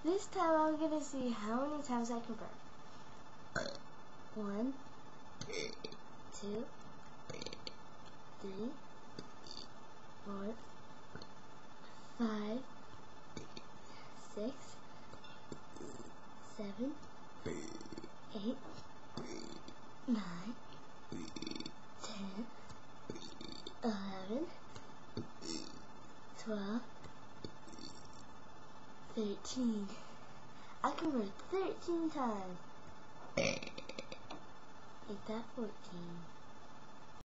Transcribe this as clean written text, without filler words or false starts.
This time I'm gonna see how many times I can burp. 1, 2, 3, 4, 5, 6, 7, 8, 9, 10, 11, 12, 13. I can burp 13 times. Ain't that 14?